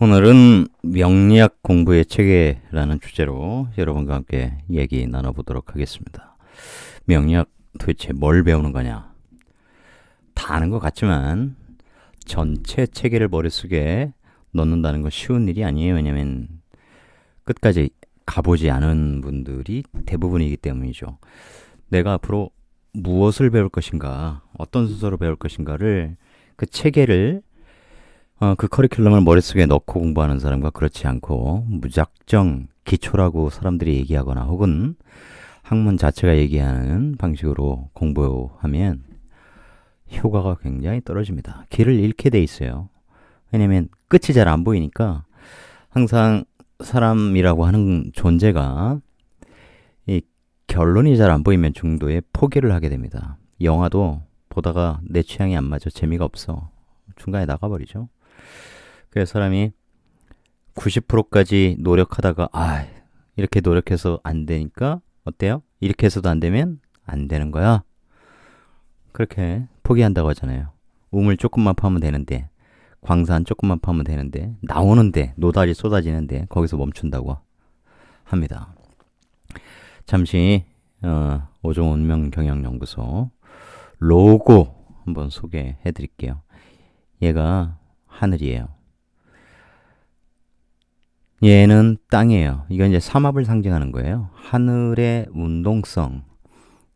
오늘은 명리학 공부의 체계라는 주제로 여러분과 함께 얘기 나눠보도록 하겠습니다. 명리학 도대체 뭘 배우는 거냐? 다 아는 것 같지만 전체 체계를 머릿속에 넣는다는 건 쉬운 일이 아니에요. 왜냐면 끝까지 가보지 않은 분들이 대부분이기 때문이죠. 내가 앞으로 무엇을 배울 것인가, 어떤 순서로 배울 것인가를 그 체계를 그 커리큘럼을 머릿속에 넣고 공부하는 사람과 그렇지 않고 무작정 기초라고 사람들이 얘기하거나 혹은 학문 자체가 얘기하는 방식으로 공부하면 효과가 굉장히 떨어집니다. 길을 잃게 돼 있어요. 왜냐면 끝이 잘 안 보이니까 항상 사람이라고 하는 존재가 이 결론이 잘 안 보이면 중도에 포기를 하게 됩니다. 영화도 보다가 내 취향이 안 맞아 재미가 없어. 중간에 나가버리죠. 그래서 사람이 90%까지 노력하다가 이렇게 노력해서 안 되니까 어때요? 이렇게 해서도 안 되면 안 되는 거야. 그렇게 포기한다고 하잖아요. 우물 조금만 파면 되는데 광산 조금만 파면 되는데 나오는데 노다지 쏟아지는데 거기서 멈춘다고 합니다. 잠시 오종 운명경영연구소 로고 한번 소개해 드릴게요. 얘가 하늘이에요. 얘는 땅이에요. 이건 이제 삼합을 상징하는 거예요. 하늘의 운동성,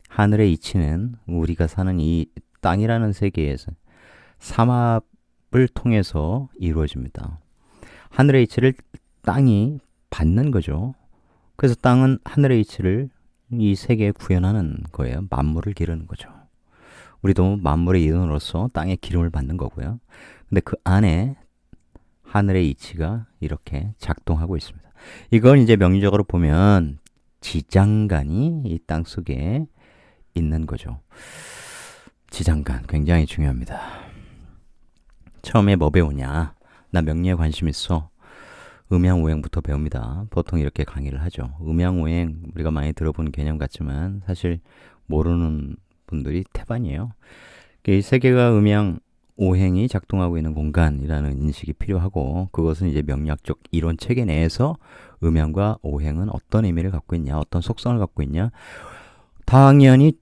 하늘의 이치는 우리가 사는 이 땅이라는 세계에서 삼합을 통해서 이루어집니다. 하늘의 이치를 땅이 받는 거죠. 그래서 땅은 하늘의 이치를 이 세계에 구현하는 거예요. 만물을 기르는 거죠. 우리도 만물의 일원으로서 땅의 기름을 받는 거고요. 근데 그 안에 하늘의 이치가 이렇게 작동하고 있습니다. 이건 이제 명리적으로 보면 지장간이 이 땅 속에 있는 거죠. 지장간 굉장히 중요합니다. 처음에 뭐 배우냐? 나 명리에 관심 있어. 음양오행부터 배웁니다. 보통 이렇게 강의를 하죠. 음양오행 우리가 많이 들어본 개념 같지만 사실 모르는 분들이 태반이에요. 이 세계가 음양 오행이 작동하고 있는 공간이라는 인식이 필요하고 그것은 이제 명리학적 이론 체계 내에서 음양과 오행은 어떤 의미를 갖고 있냐, 어떤 속성을 갖고 있냐 당연히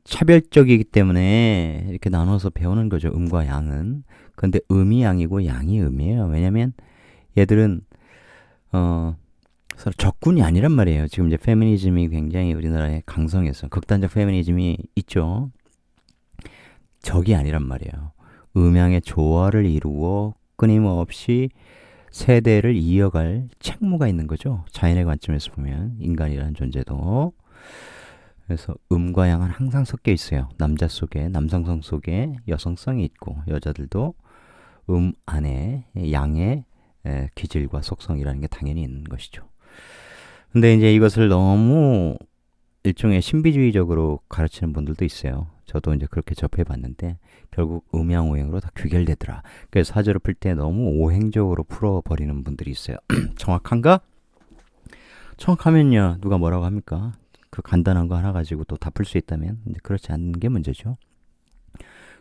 차별적이기 때문에 이렇게 나눠서 배우는 거죠. 음과 양은. 근데 음이 양이고 양이 음이에요. 왜냐면 얘들은 서로 적군이 아니란 말이에요. 지금 이제 페미니즘이 굉장히 우리나라에 강성해서 극단적 페미니즘이 있죠. 적이 아니란 말이에요. 음양의 조화를 이루어 끊임없이 세대를 이어갈 책무가 있는 거죠. 자연의 관점에서 보면 인간이라는 존재도. 그래서 음과 양은 항상 섞여 있어요. 남자 속에 남성성 속에 여성성이 있고 여자들도 음 안에 양의 기질과 속성이라는 게 당연히 있는 것이죠. 근데 이제 이것을 너무 일종의 신비주의적으로 가르치는 분들도 있어요. 저도 이제 그렇게 접해봤는데 결국 음양오행으로 다 귀결되더라. 그래서 사주를 풀 때 너무 오행적으로 풀어버리는 분들이 있어요. 정확한가? 정확하면요. 누가 뭐라고 합니까? 그 간단한 거 하나 가지고 또 다 풀 수 있다면 이제 그렇지 않은 게 문제죠.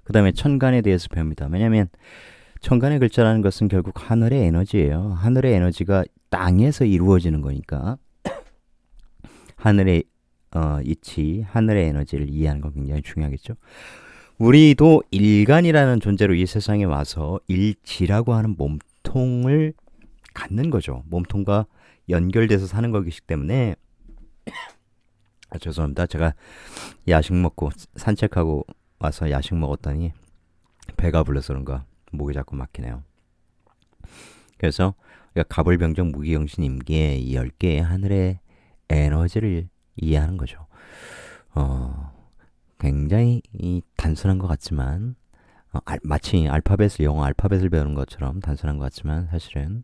그 다음에 천간에 대해서 배웁니다. 왜냐하면 천간의 글자라는 것은 결국 하늘의 에너지예요. 하늘의 에너지가 땅에서 이루어지는 거니까 하늘의 이치, 하늘의 에너지를 이해하는 건 굉장히 중요하겠죠. 우리도 일간이라는 존재로 이 세상에 와서 일지라고 하는 몸통을 갖는 거죠. 몸통과 연결돼서 사는 거기 때문에 죄송합니다. 제가 야식 먹고 산책하고 와서 야식 먹었더니 배가 불러서 그런가 목이 자꾸 막히네요. 그래서 가불병정 무기영신 임계 이 10개의 하늘의 에너지를 이해하는 거죠. 굉장히 단순한 것 같지만 마치 알파벳을 영어 알파벳을 배우는 것처럼 단순한 것 같지만 사실은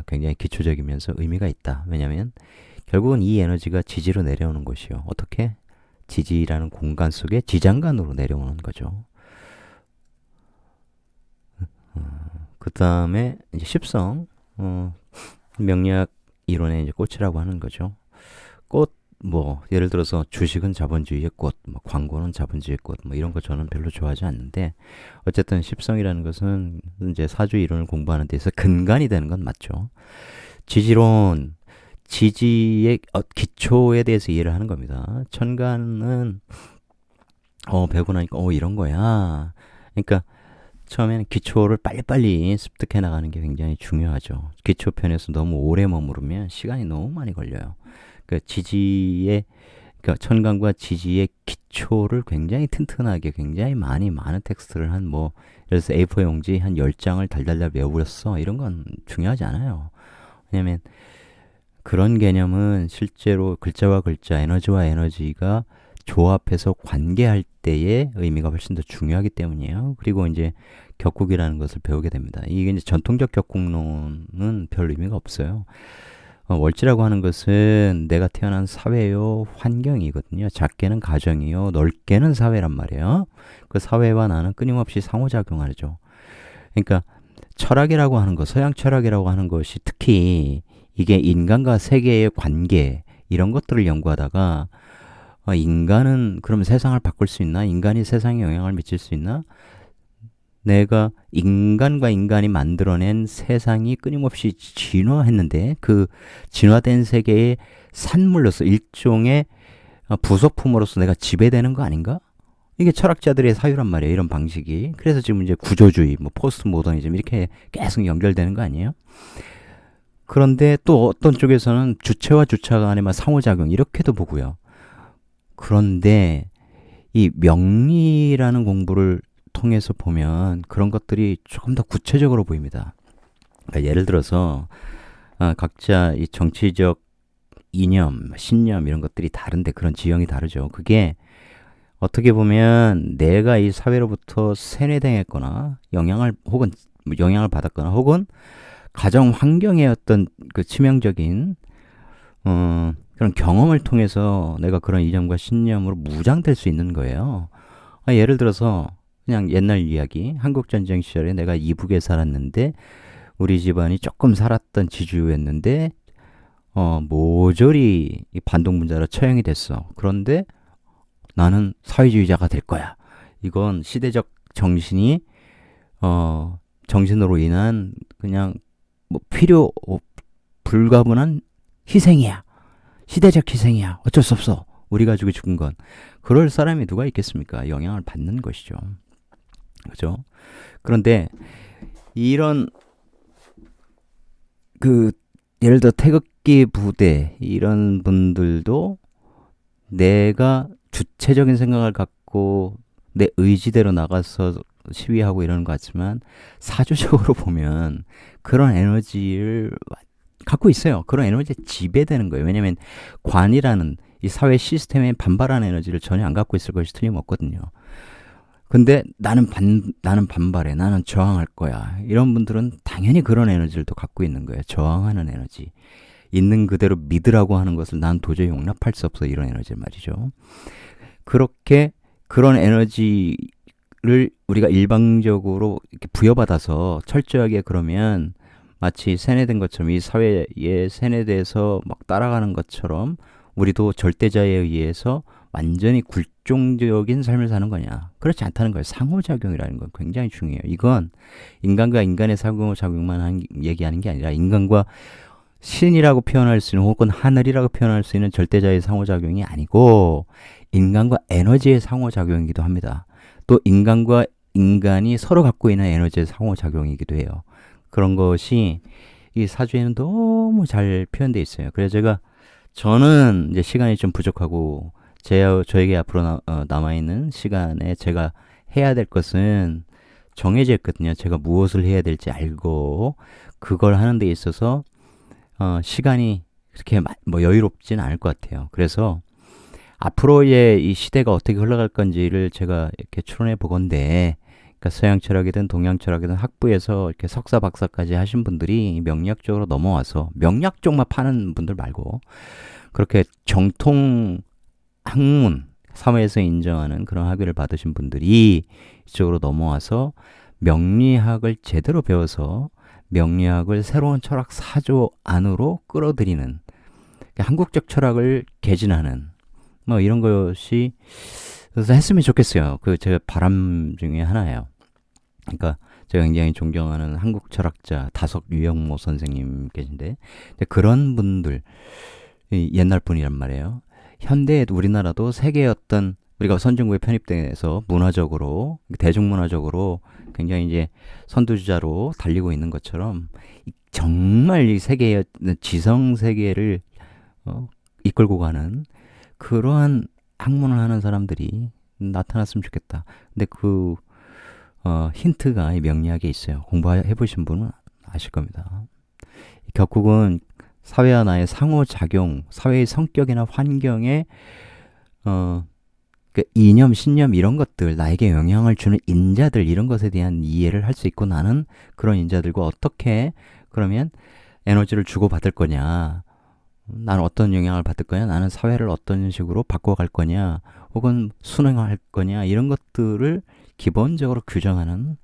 굉장히 기초적이면서 의미가 있다. 왜냐하면 결국은 이 에너지가 지지로 내려오는 것이요. 어떻게? 지지라는 공간 속에 지장간으로 내려오는 거죠. 그 다음에 이제 십성 명리학 이론의 이제 꽃이라고 하는 거죠. 꽃 뭐 예를 들어서 주식은 자본주의의 꽃, 뭐 광고는 자본주의의 꽃, 뭐 이런 거 저는 별로 좋아하지 않는데 어쨌든 십성이라는 것은 이제 사주 이론을 공부하는 데 있어서 근간이 되는 건 맞죠. 지지론, 지지의 기초에 대해서 이해를 하는 겁니다. 천간은 배우고 나니까 이런 거야. 그러니까 처음에는 기초를 빨리빨리 습득해 나가는 게 굉장히 중요하죠. 기초편에서 너무 오래 머무르면 시간이 너무 많이 걸려요. 그 지지의 그러니까 천간과 지지의 기초를 굉장히 튼튼하게 굉장히 많은 텍스트를 한 뭐 예를 들어서 A4 용지 한 10장을 달달달 외워버렸어. 이런 건 중요하지 않아요. 왜냐면 그런 개념은 실제로 글자와 글자, 에너지와 에너지가 조합해서 관계할 때의 의미가 훨씬 더 중요하기 때문이에요. 그리고 이제 격국이라는 것을 배우게 됩니다. 이게 이제 전통적 격국론은 별 의미가 없어요. 월지라고 하는 것은 내가 태어난 사회요, 환경이거든요. 작게는 가정이요, 넓게는 사회란 말이에요. 그 사회와 나는 끊임없이 상호작용하죠. 그러니까 철학이라고 하는 것, 서양 철학이라고 하는 것이 특히 이게 인간과 세계의 관계 이런 것들을 연구하다가 인간은 그럼 세상을 바꿀 수 있나? 인간이 세상에 영향을 미칠 수 있나? 내가 인간과 인간이 만들어낸 세상이 끊임없이 진화했는데 그 진화된 세계의 산물로서 일종의 부속품으로서 내가 지배되는 거 아닌가? 이게 철학자들의 사유란 말이에요. 이런 방식이. 그래서 지금 이제 구조주의, 뭐 포스트 모더니즘 이렇게 계속 연결되는 거 아니에요? 그런데 또 어떤 쪽에서는 주체와 주체 간의 상호작용 이렇게도 보고요. 그런데 이 명리라는 공부를 통해서 보면 그런 것들이 조금 더 구체적으로 보입니다. 그러니까 예를 들어서 각자 이 정치적 이념, 신념 이런 것들이 다른데 그런 지형이 다르죠. 그게 어떻게 보면 내가 이 사회로부터 세뇌당했거나 영향을 받았거나 혹은 가정 환경의 어떤 그 치명적인 그런 경험을 통해서 내가 그런 이념과 신념으로 무장될 수 있는 거예요. 예를 들어서 그냥 옛날 이야기, 한국전쟁 시절에 내가 이북에 살았는데 우리 집안이 조금 살았던 지주였는데 모조리 반동문자로 처형이 됐어. 그런데 나는 사회주의자가 될 거야. 이건 시대적 정신이 정신으로 인한 그냥 뭐 필요 불가분한 희생이야. 시대적 희생이야. 어쩔 수 없어. 우리 가족이 죽은 건. 그럴 사람이 누가 있겠습니까? 영향을 받는 것이죠. 그죠? 그런데 이런 예를 들어 태극기 부대 이런 분들도 내가 주체적인 생각을 갖고 내 의지대로 나가서 시위하고 이러는 것 같지만 사주적으로 보면 그런 에너지를 갖고 있어요. 그런 에너지에 지배되는 거예요. 왜냐하면 관이라는 이 사회 시스템에 반발하는 에너지를 전혀 안 갖고 있을 것이 틀림없거든요. 근데 나는 반발해. 나는 저항할 거야. 이런 분들은 당연히 그런 에너지를 또 갖고 있는 거예요. 저항하는 에너지. 있는 그대로 믿으라고 하는 것을 난 도저히 용납할 수 없어. 이런 에너지 말이죠. 그렇게 그런 에너지를 우리가 일방적으로 이렇게 부여받아서 철저하게 그러면 마치 세뇌된 것처럼 이 사회에 세뇌돼서 막 따라가는 것처럼 우리도 절대자에 의해서 완전히 굴종적인 삶을 사는 거냐. 그렇지 않다는 거예요. 상호작용이라는 건 굉장히 중요해요. 이건 인간과 인간의 상호작용만 얘기하는 게 아니라 인간과 신이라고 표현할 수 있는 혹은 하늘이라고 표현할 수 있는 절대자의 상호작용이 아니고 인간과 에너지의 상호작용이기도 합니다. 또 인간과 인간이 서로 갖고 있는 에너지의 상호작용이기도 해요. 그런 것이 이 사주에는 너무 잘 표현되어 있어요. 그래서 저는 이제 시간이 좀 부족하고 저에게 앞으로 남아있는 시간에 제가 해야 될 것은 정해져 있거든요. 제가 무엇을 해야 될지 알고 그걸 하는 데 있어서 시간이 그렇게 뭐 여유롭진 않을 것 같아요. 그래서 앞으로의 이 시대가 어떻게 흘러갈 건지를 제가 이렇게 추론해 보건데, 그러니까 서양 철학이든 동양 철학이든 학부에서 이렇게 석사 박사까지 하신 분들이 명리학 쪽으로 넘어와서 명리학 쪽만 파는 분들 말고 그렇게 정통 학문 사회에서 인정하는 그런 학위를 받으신 분들이 이쪽으로 넘어와서 명리학을 제대로 배워서 명리학을 새로운 철학 사조 안으로 끌어들이는 한국적 철학을 개진하는 뭐 이런 것이 그래서 했으면 좋겠어요. 그 제 바람 중에 하나예요. 그러니까 제가 굉장히 존경하는 한국 철학자 다석 유영모 선생님 계신데 그런 분들 옛날 분이란 말이에요. 현대 우리나라도 세계의 어떤 우리가 선진국에 편입돼서 문화적으로 대중문화적으로 굉장히 이제 선두주자로 달리고 있는 것처럼 정말 이 세계의 지성 세계를 이끌고 가는 그러한 학문을 하는 사람들이 나타났으면 좋겠다. 근데 그 힌트가 이 명리학에 있어요. 공부해 보신 분은 아실 겁니다. 결국은 사회와 나의 상호작용, 사회의 성격이나 환경에 그 이념, 신념 이런 것들, 나에게 영향을 주는 인자들 이런 것에 대한 이해를 할 수 있고 나는 그런 인자들과 어떻게 그러면 에너지를 주고받을 거냐, 나는 어떤 영향을 받을 거냐, 나는 사회를 어떤 식으로 바꿔갈 거냐, 혹은 순응할 거냐 이런 것들을 기본적으로 규정하는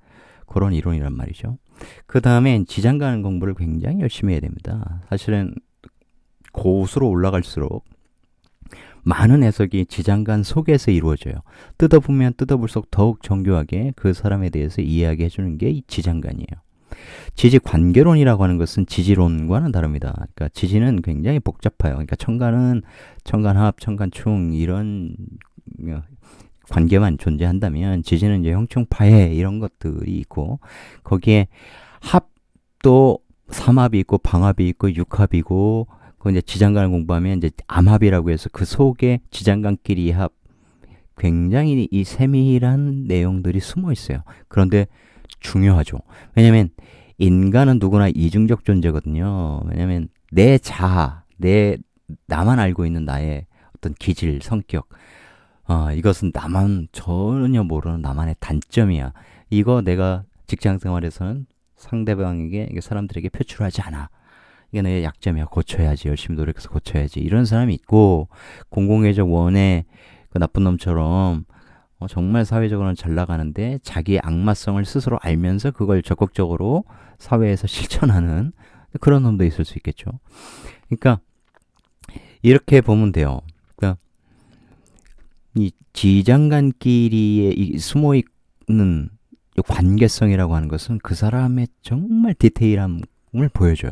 그런 이론이란 말이죠. 그 다음에 지장간 공부를 굉장히 열심히 해야 됩니다. 사실은 고수로 올라갈수록 많은 해석이 지장간 속에서 이루어져요. 뜯어보면 뜯어볼수록 더욱 정교하게 그 사람에 대해서 이해하게 해주는 게 이 지장간이에요. 지지 관계론이라고 하는 것은 지지론과는 다릅니다. 그러니까 지지는 굉장히 복잡해요. 그러니까 천간은 천간합, 천간충 이런 관계만 존재한다면 지지는 이제 형충파해 이런 것들이 있고 거기에 합도 삼합이 있고 방합이 있고 육합이고 그 이제 지장간을 공부하면 이제 암합이라고 해서 그 속에 지장간끼리 합 굉장히 이 세밀한 내용들이 숨어 있어요. 그런데 중요하죠. 왜냐면 인간은 누구나 이중적 존재거든요. 왜냐면 내 자아, 나만 알고 있는 나의 어떤 기질, 성격 이것은 나만 전혀 모르는 나만의 단점이야. 이거 내가 직장 생활에서는 상대방에게 사람들에게 표출하지 않아. 이게 내 약점이야. 고쳐야지. 열심히 노력해서 고쳐야지. 이런 사람이 있고 공공의적 원의 그 나쁜 놈처럼 정말 사회적으로는 잘 나가는데 자기의 악마성을 스스로 알면서 그걸 적극적으로 사회에서 실천하는 그런 놈도 있을 수 있겠죠. 그러니까 이렇게 보면 돼요. 그러니까 이 지장간끼리에 이 숨어 있는 관계성이라고 하는 것은 그 사람의 정말 디테일함을 보여줘요.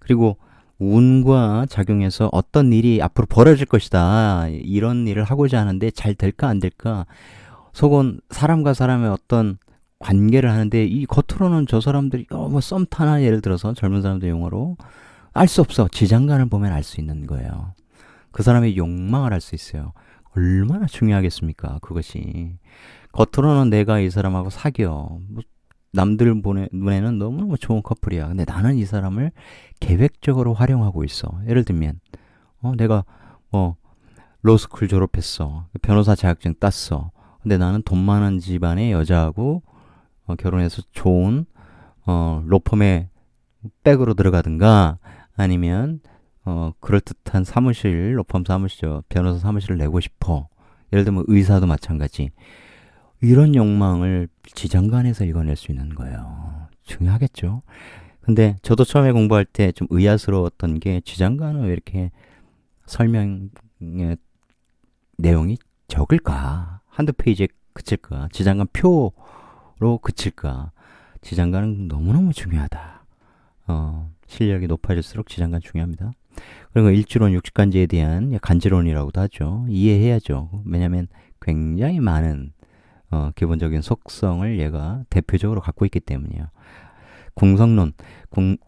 그리고 운과 작용해서 어떤 일이 앞으로 벌어질 것이다. 이런 일을 하고자 하는데 잘 될까 안 될까. 속은 사람과 사람의 어떤 관계를 하는데 이 겉으로는 저 사람들이 뭐 썸 타나 예를 들어서 젊은 사람들 용어로 알 수 없어. 지장간을 보면 알 수 있는 거예요. 그 사람의 욕망을 알 수 있어요. 얼마나 중요하겠습니까? 그것이. 겉으로는 내가 이 사람하고 사귀어. 남들 눈에는 너무너무 좋은 커플이야. 근데 나는 이 사람을 계획적으로 활용하고 있어. 예를 들면 내가 로스쿨 졸업했어. 변호사 자격증 땄어. 근데 나는 돈 많은 집안의 여자하고 결혼해서 좋은 로펌에 백으로 들어가든가 아니면 그럴듯한 사무실, 로펌 사무실, 변호사 사무실을 내고 싶어. 예를 들면 의사도 마찬가지. 이런 욕망을 지장간에서 읽어낼 수 있는 거예요. 중요하겠죠. 근데 저도 처음에 공부할 때 좀 의아스러웠던 게 지장간은 왜 이렇게 설명의 내용이 적을까? 한두 페이지에 그칠까? 지장간 표로 그칠까? 지장간은 너무너무 중요하다. 실력이 높아질수록 지장간 중요합니다. 그리고 일주론, 육식간지에 대한 간지론이라고도 하죠. 이해해야죠. 왜냐하면 굉장히 많은 기본적인 속성을 얘가 대표적으로 갖고 있기 때문이에요. 궁성론,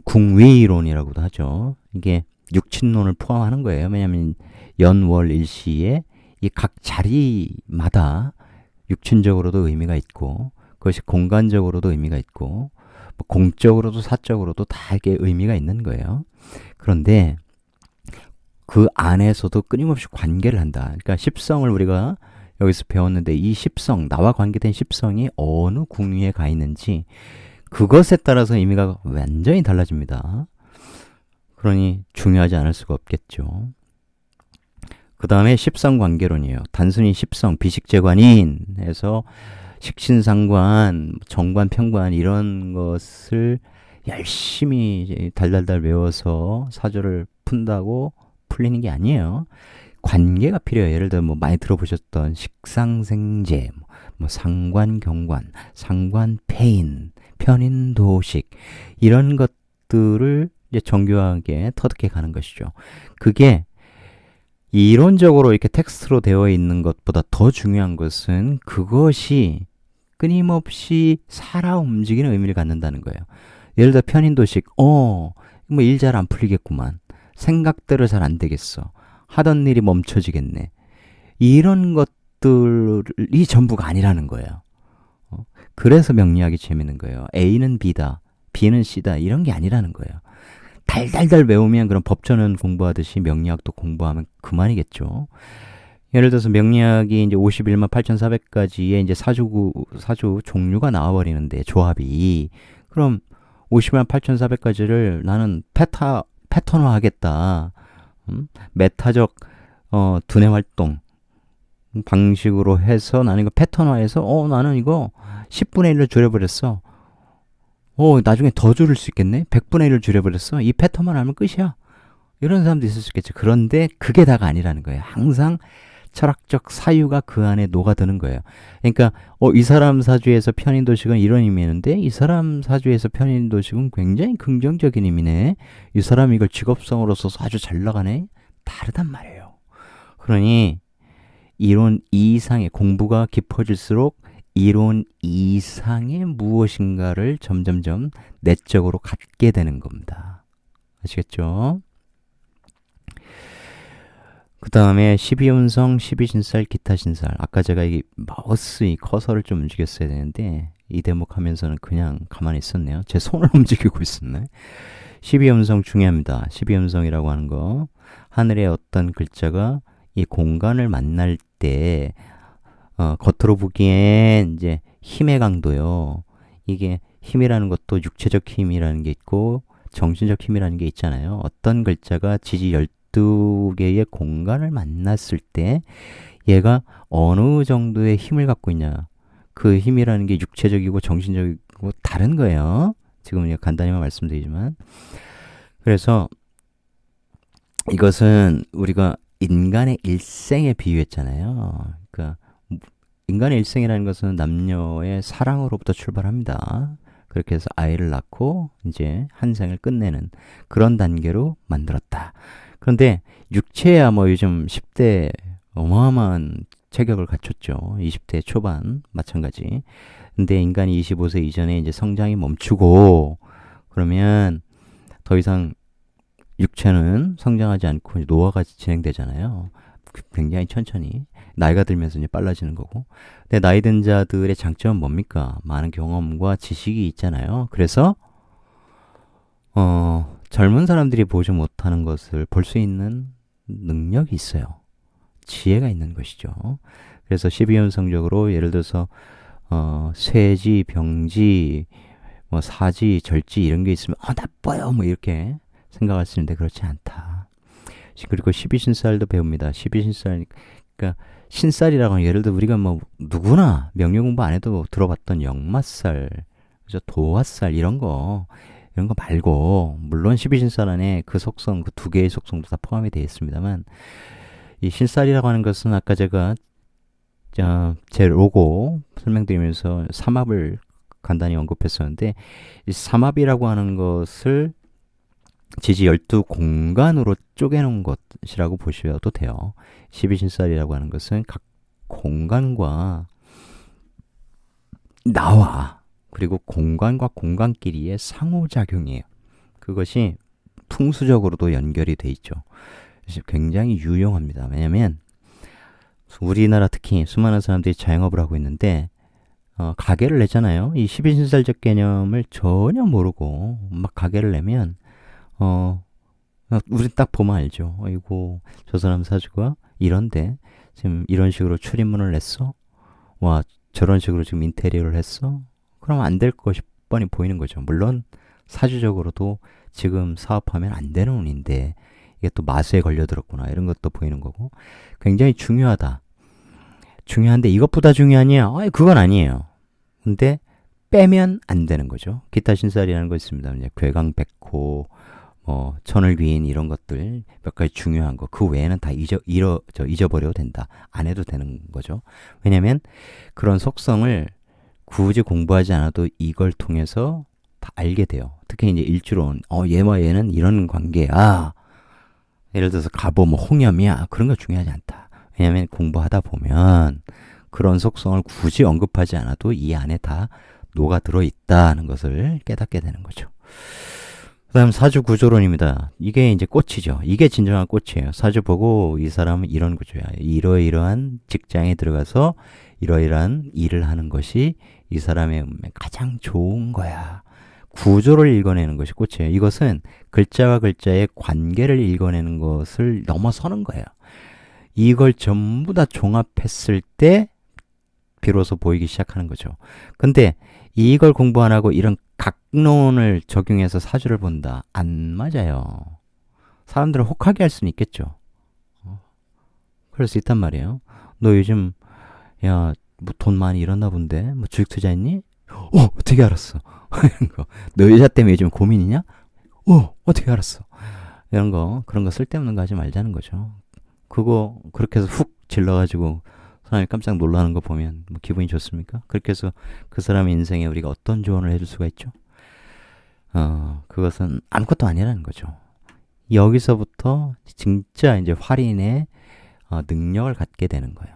궁위론이라고도 하죠. 이게 육친론을 포함하는 거예요. 왜냐하면 연월 일시에 이 각 자리마다 육친적으로도 의미가 있고 그것이 공간적으로도 의미가 있고 뭐 공적으로도 사적으로도 다 이게 의미가 있는 거예요. 그런데 그 안에서도 끊임없이 관계를 한다. 그러니까 십성을 우리가 여기서 배웠는데 이 십성, 나와 관계된 십성이 어느 궁위에 가 있는지 그것에 따라서 의미가 완전히 달라집니다. 그러니 중요하지 않을 수가 없겠죠. 그 다음에 십성관계론이에요. 단순히 십성, 비식재관인 해서 식신상관, 정관, 평관 이런 것을 열심히 달달달 외워서 사조를 푼다고 풀리는 게 아니에요. 관계가 필요해요. 예를 들어 뭐 많이 들어보셨던 식상생재, 뭐 상관경관, 상관폐인, 편인도식 이런 것들을 이제 정교하게 터득해 가는 것이죠. 그게 이론적으로 이렇게 텍스트로 되어 있는 것보다 더 중요한 것은 그것이 끊임없이 살아 움직이는 의미를 갖는다는 거예요. 예를 들어 편인도식, 뭐 일 잘 안 풀리겠구만. 생각대로 잘 안 되겠어. 하던 일이 멈춰지겠네. 이런 것들이 전부가 아니라는 거예요. 그래서 명리학이 재밌는 거예요. A는 B다, B는 C다 이런 게 아니라는 거예요. 달달달 외우면 그런 법전은 공부하듯이 명리학도 공부하면 그만이겠죠. 예를 들어서 명리학이 이제 51만 8,400가지의 이제 사주 종류가 나와버리는데 조합이 그럼 50만 8,400가지를 나는 패턴화 하겠다. 메타적 두뇌 활동 방식으로 해서 나는 이거 패턴화해서 나는 이거 10분의 1로 줄여버렸어. 나중에 더 줄일 수 있겠네? 100분의 1을 줄여버렸어. 이 패턴만 알면 끝이야. 이런 사람도 있을 수 있겠죠. 그런데 그게 다가 아니라는 거예요. 항상 철학적 사유가 그 안에 녹아드는 거예요. 그러니까 이 사람 사주에서 편인도식은 이런 의미였는데 이 사람 사주에서 편인도식은 굉장히 긍정적인 의미네. 이 사람이 이걸 직업성으로서 아주 잘 나가네. 다르단 말이에요. 그러니 이론 이상의 공부가 깊어질수록 이론 이상의 무엇인가를 점점점 내적으로 갖게 되는 겁니다. 아시겠죠? 그 다음에 12운성, 12신살, 기타신살. 아까 제가 이 마우스 이 커서를 좀 움직였어야 되는데 이 대목 하면서는 그냥 가만히 있었네요. 제 손을 움직이고 있었네. 12음성 중요합니다. 12음성이라고 하는 거. 하늘의 어떤 글자가 이 공간을 만날 때 겉으로 보기엔 이제 힘의 강도요. 이게 힘이라는 것도 육체적 힘이라는 게 있고 정신적 힘이라는 게 있잖아요. 어떤 글자가 지지 12개의 공간을 만났을 때 얘가 어느 정도의 힘을 갖고 있냐. 그 힘이라는 게 육체적이고 정신적이고 다른 거예요. 지금 간단히만 말씀드리지만. 그래서 이것은 우리가 인간의 일생에 비유했잖아요. 그러니까 인간의 일생이라는 것은 남녀의 사랑으로부터 출발합니다. 그렇게 해서 아이를 낳고 이제 한 생을 끝내는 그런 단계로 만들었다. 그런데 육체야 뭐 요즘 10대 어마어마한 체격을 갖췄죠. 20대 초반 마찬가지. 근데 인간이 25세 이전에 이제 성장이 멈추고 그러면 더 이상 육체는 성장하지 않고 노화가 진행되잖아요. 굉장히 천천히 나이가 들면서 이제 빨라지는 거고. 근데 나이 든 자들의 장점은 뭡니까? 많은 경험과 지식이 있잖아요. 그래서 젊은 사람들이 보지 못하는 것을 볼 수 있는 능력이 있어요. 지혜가 있는 것이죠. 그래서 12운성적으로 예를 들어서 쇠지, 병지, 뭐 사지, 절지 이런 게 있으면 나빠요 뭐 이렇게 생각할 수 있는데 그렇지 않다. 그리고 12신살도 배웁니다. 12신살 그러니까 신살이라고 하면 예를 들어 우리가 뭐 누구나 명령 공부 안 해도 들어봤던 역마살, 그죠? 도화살 이런 거 말고 물론 12신살 안에 그 속성, 그 두 개의 속성도 다 포함이 되어 있습니다만 이 신살이라고 하는 것은 아까 제가 제 로고 설명드리면서 삼합을 간단히 언급했었는데 이 삼합이라고 하는 것을 지지 12공간으로 쪼개놓은 것이라고 보셔도 돼요. 12신살이라고 하는 것은 각 공간과 나와 그리고 공간과 공간끼리의 상호작용이에요. 그것이 풍수적으로도 연결이 돼 있죠. 굉장히 유용합니다. 왜냐하면 우리나라 특히 수많은 사람들이 자영업을 하고 있는데 가게를 내잖아요. 이 12신살적 개념을 전혀 모르고 막 가게를 내면 우리 딱 보면 알죠. 아이고 저 사람 사주가 이런데 지금 이런 식으로 출입문을 냈어? 와 저런 식으로 지금 인테리어를 했어? 그럼 안 될 것이 뻔히 보이는 거죠. 물론 사주적으로도 지금 사업하면 안 되는 운인데 이게 또 마수에 걸려들었구나 이런 것도 보이는 거고 굉장히 중요하다. 중요한데 이것보다 중요하냐? 그건 아니에요. 근데 빼면 안 되는 거죠. 기타 신살이라는 거 있습니다. 괴강백호 뭐 천을귀인 이런 것들 몇 가지 중요한 거 그 외에는 다 잊어버려도 된다. 안 해도 되는 거죠. 왜냐면 그런 속성을 굳이 공부하지 않아도 이걸 통해서 다 알게 돼요. 특히 이제 일주론 얘와 얘는 이런 관계야. 예를 들어서 갑오 뭐 홍염이야. 그런 거 중요하지 않다. 왜냐면 공부하다 보면 그런 속성을 굳이 언급하지 않아도 이 안에 다 녹아들어 있다는 것을 깨닫게 되는 거죠. 그 다음 사주 구조론입니다. 이게 이제 꽃이죠. 이게 진정한 꽃이에요. 사주 보고 이 사람은 이런 구조야. 이러이러한 직장에 들어가서 이러이러한 일을 하는 것이 이 사람의 운명에 가장 좋은 거야. 구조를 읽어내는 것이 꽃이에요. 이것은 글자와 글자의 관계를 읽어내는 것을 넘어서는 거예요. 이걸 전부 다 종합했을 때 비로소 보이기 시작하는 거죠. 근데 이걸 공부 안 하고 이런 각론을 적용해서 사주를 본다. 안 맞아요. 사람들은 혹하게 할 수는 있겠죠. 그럴 수 있단 말이에요. 너 요즘 야, 뭐 돈 많이 잃었나 본데? 뭐 주식 투자했니? 어떻게 알았어? 이런 거. 너 여자 때문에 요즘 고민이냐? 어떻게 알았어? 이런 거, 그런 거 쓸데없는 거 하지 말자는 거죠. 그거 그렇게 해서 훅 질러가지고 사람이 깜짝 놀라는 거 보면 뭐 기분이 좋습니까? 그렇게 해서 그 사람의 인생에 우리가 어떤 조언을 해줄 수가 있죠? 그것은 아무것도 아니라는 거죠. 여기서부터 진짜 이제 활인의 능력을 갖게 되는 거예요.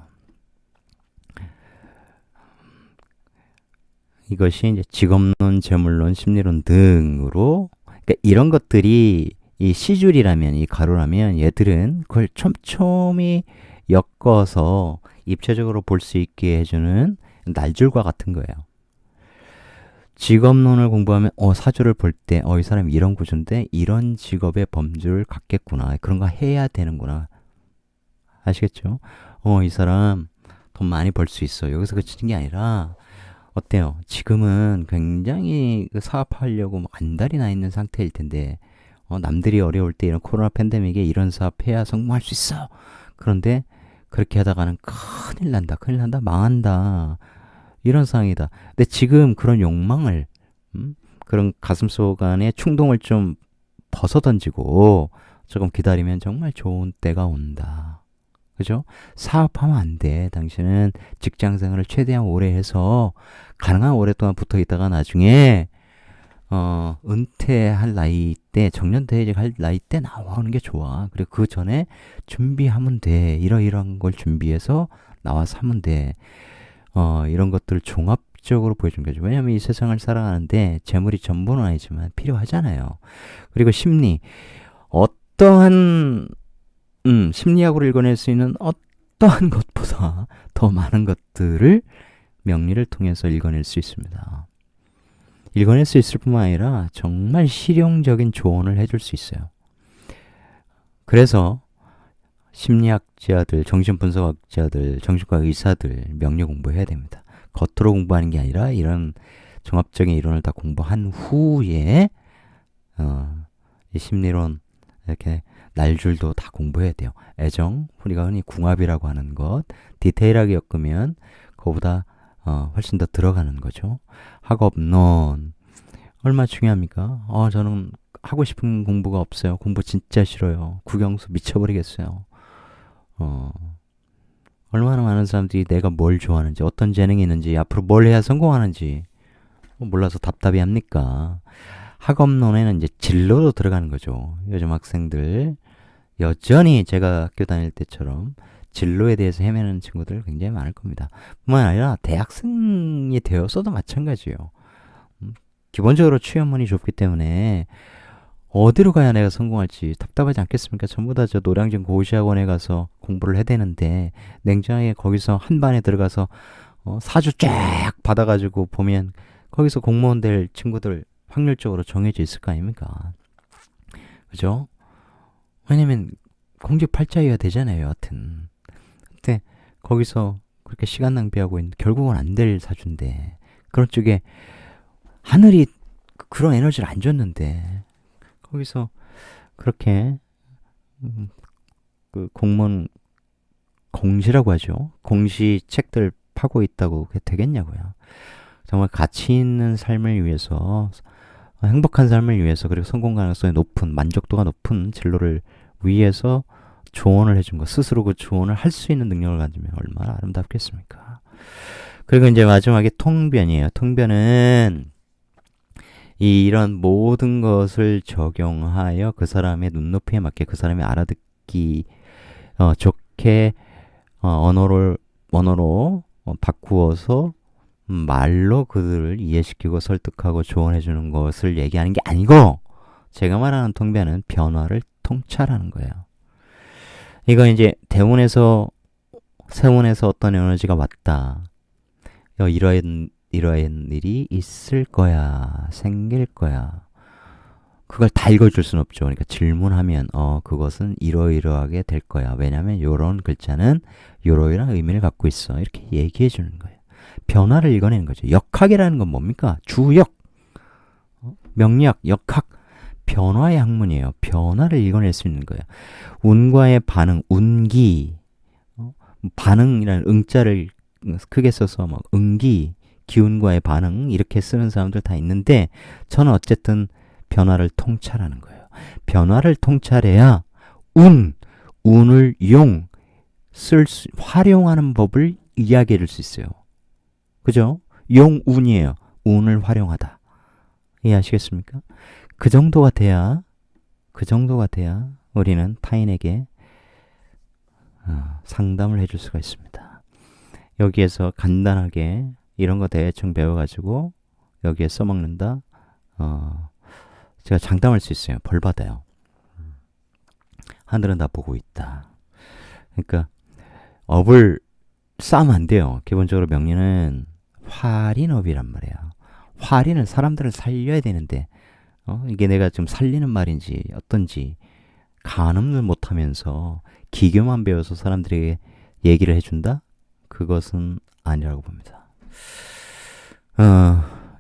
이것이 이제 직업론, 재물론, 심리론 등으로 그러니까 이런 것들이 이 시줄이라면 이 가루라면 얘들은 그걸 촘촘히 엮어서 입체적으로 볼 수 있게 해주는 날줄과 같은 거예요. 직업론을 공부하면 사주를 볼 때 이 사람이 이런 구조인데 이런 직업의 범주를 갖겠구나. 그런 거 해야 되는구나. 아시겠죠? 이 사람 돈 많이 벌 수 있어. 여기서 그치는 게 아니라 어때요? 지금은 굉장히 사업하려고 안달이 나 있는 상태일 텐데 남들이 어려울 때 이런 코로나 팬데믹에 이런 사업 해야 성공할 수 있어. 그런데 그렇게 하다가는 큰일 난다, 망한다. 이런 상황이다. 근데 지금 그런 욕망을, 그런 가슴속 안에 충동을 좀 벗어던지고 조금 기다리면 정말 좋은 때가 온다. 그죠? 사업하면 안 돼. 당신은 직장 생활을 최대한 오래 해서 가능한 오랫동안 붙어 있다가 나중에 은퇴할 나이 때, 정년퇴직 할 나이 때 나오는 게 좋아. 그리고 그 전에 준비하면 돼. 이러이러한 걸 준비해서 나와서 하면 돼. 이런 것들을 종합적으로 보여준 거죠. 왜냐하면 이 세상을 살아가는데 재물이 전부는 아니지만 필요하잖아요. 그리고 심리. 어떠한 심리학으로 읽어낼 수 있는 어떠한 것보다 더 많은 것들을 명리를 통해서 읽어낼 수 있습니다. 읽어낼 수 있을 뿐만 아니라 정말 실용적인 조언을 해줄 수 있어요. 그래서 심리학자들, 정신분석학자들, 정신과 의사들 명리 공부해야 됩니다. 겉으로 공부하는 게 아니라 이런 종합적인 이론을 다 공부한 후에 이 심리론 이렇게 날줄도 다 공부해야 돼요. 애정, 우리가 흔히 궁합이라고 하는 것, 디테일하게 엮으면 그거보다 훨씬 더 들어가는 거죠. 학업론 얼마나 중요합니까? 저는 하고 싶은 공부가 없어요. 공부 진짜 싫어요. 국영수 미쳐버리겠어요. 얼마나 많은 사람들이 내가 뭘 좋아하는지, 어떤 재능이 있는지, 앞으로 뭘 해야 성공하는지 몰라서 답답해 합니까? 학업론에는 이제 진로도 들어가는 거죠. 요즘 학생들 여전히 제가 학교 다닐 때처럼 진로에 대해서 헤매는 친구들 굉장히 많을 겁니다. 뿐만 아니라 대학생이 되었어도 마찬가지예요. 기본적으로 취업문이 좁기 때문에 어디로 가야 내가 성공할지 답답하지 않겠습니까? 전부 다 저 노량진 고시학원에 가서 공부를 해야 되는데 냉정하게 거기서 한 반에 들어가서 사주 쫙 받아가지고 보면 거기서 공무원 될 친구들 확률적으로 정해져 있을 거 아닙니까? 그죠? 왜냐면 공직 팔자위가 되잖아요, 여하튼. 근데 거기서 그렇게 시간 낭비하고 있는 결국은 안 될 사주인데 그런 쪽에 하늘이 그런 에너지를 안 줬는데 거기서 그렇게 그 공무원 공시라고 하죠. 공시 책들 파고 있다고 그게 되겠냐고요. 정말 가치 있는 삶을 위해서 행복한 삶을 위해서 그리고 성공 가능성이 높은 만족도가 높은 진로를 위해서 조언을 해준 거 스스로 그 조언을 할 수 있는 능력을 가지면 얼마나 아름답겠습니까? 그리고 이제 마지막에 통변이에요. 통변은 이런 모든 것을 적용하여 그 사람의 눈높이에 맞게 그 사람이 알아듣기 좋게 언어로 바꾸어서 말로 그들을 이해시키고 설득하고 조언해주는 것을 얘기하는 게 아니고 제가 말하는 통변은 변화를 통찰하는 거예요. 이거 이제 대운에서 세운에서 어떤 에너지가 왔다. 이러한 일이 있을 거야. 생길 거야. 그걸 다 읽어줄 수는 없죠. 그러니까 질문하면 그것은 이러이러하게 될 거야. 왜냐하면 이런 글자는 이러이러한 의미를 갖고 있어. 이렇게 얘기해 주는 거예요. 변화를 읽어내는 거죠. 역학이라는 건 뭡니까? 주역, 명리학, 역학, 변화의 학문이에요. 변화를 읽어낼 수 있는 거예요. 운과의 반응, 운기, 반응이라는 응자를 크게 써서 막 응기, 기운과의 반응 이렇게 쓰는 사람들 다 있는데 저는 어쨌든 변화를 통찰하는 거예요. 변화를 통찰해야 운을 활용하는 법을 이야기해 줄 수 있어요. 그죠? 용운이에요. 운을 활용하다. 이해하시겠습니까? 그 정도가 돼야 우리는 타인에게 상담을 해줄 수가 있습니다. 여기에서 간단하게 이런 거 대충 배워가지고 여기에 써먹는다. 제가 장담할 수 있어요. 벌 받아요. 하늘은 다 보고 있다. 그러니까 업을 쌓으면 안 돼요. 기본적으로 명리는 활인업이란 말이에요. 활인을 사람들을 살려야 되는데 이게 내가 좀 살리는 말인지 어떤지 가늠을 못하면서 기교만 배워서 사람들에게 얘기를 해준다? 그것은 아니라고 봅니다.